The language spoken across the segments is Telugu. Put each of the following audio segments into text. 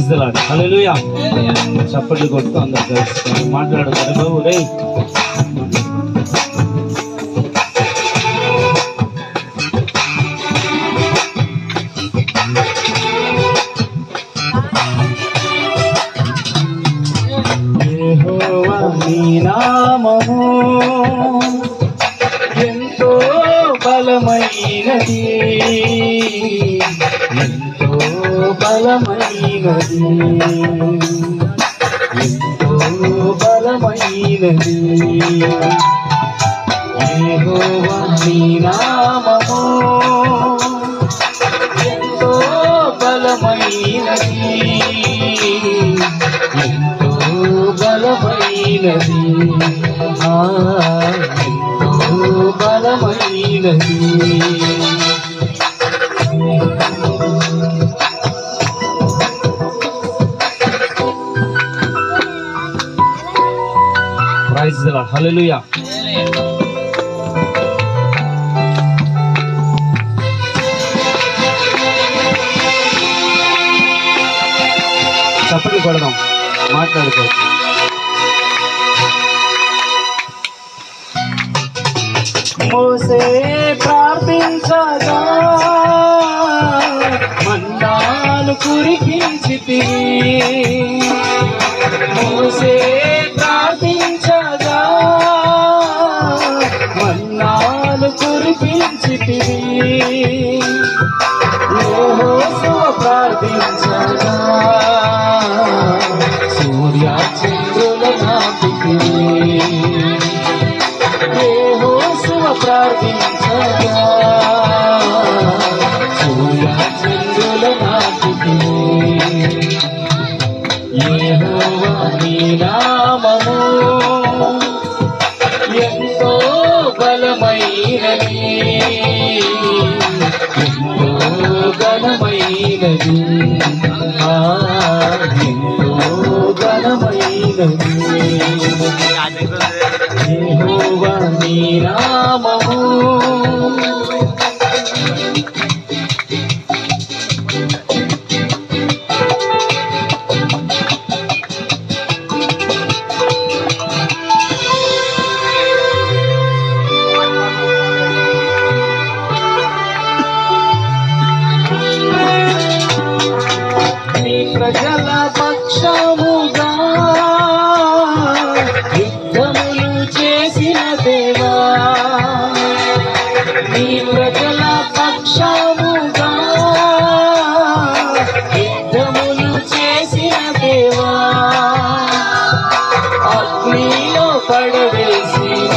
Praise the lord. హల్లెలూయా. చప్పట్లు కొడుతూ అందరూ కలిసి మాట్లాడుతారు. బాబు రే యెహోవా నీ నామము ఎంతో బలమైనది, ఎంతో బలమైనది, ఎంతో బలమైనది. యెహోవా నీ నామము ఎంతో బలమైనది, ఎంతో బలమైనది, ఎంతో బలమైనది. Praise the lord. హల్లెలూయా. చప్పట్లు కొడదాం, మాట్లాడుకోవచ్చు. మోసే ప్రార్థించగా మన్నాను కురిపించితివి, మోసే ప్రార్థించగా మన్నాను కురిపించితివి, యెహోషువ ప్రార్థించగా సూర్య చంద్రుల నాటితివి, యెహోషువ ప్రార్థించగా సూర్య చంద్రుల నాటితివి. యెహోవా నీ నామము ఎంతో బలమైనది, ఎంతో ఘనమైనది, ఎంతో ఘనమైనది. యెహోవా నీ నామము ప్రజల పక్షముగా యుద్ధములు చేసిన దేవా, నీ ప్రజల పక్షముగా యుద్ధములు చేసిన దేవా, అగ్నిలో పడవేసిన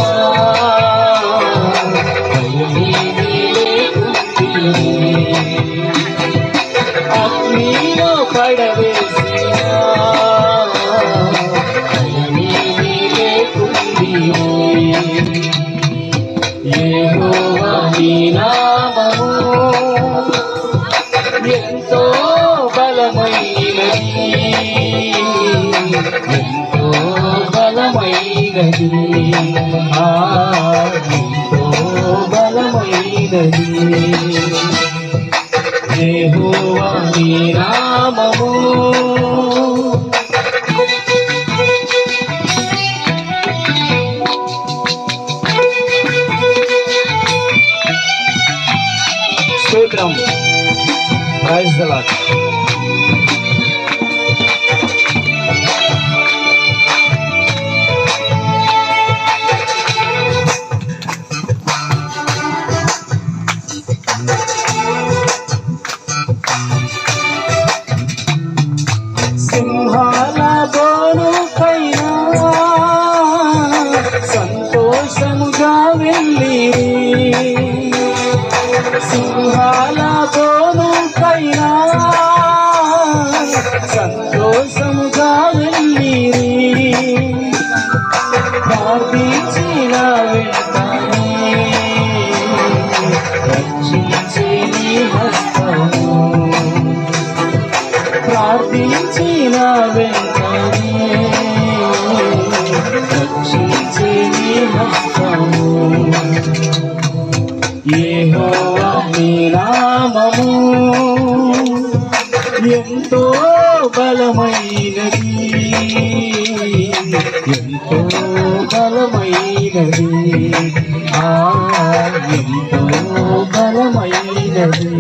అగ్నిలో పడవేసిన యెహోవా నీ నామము ఎంతో బలమైనది, ఎంతో బలమైనది, ఎంతో బలమైనది. యెహోవా నీ నామము స్తోత్రం. Praise the Lord. సింహాల బోనుపైన సంతోషముగా వెళ్ళిరి, సింహాల బోనుపైన సంతోషముగా వెళ్ళిరి, ప్రార్థించిన వెంటనే రక్షించే నీ హస్తము, ప్రార్థించిన వెంటనే రక్షించే నీ హస్తము. యెహోవా నీ నామము ఎంతో బలమైనది, ఎంతో బలమైనది, ఎంతో బలమైనది.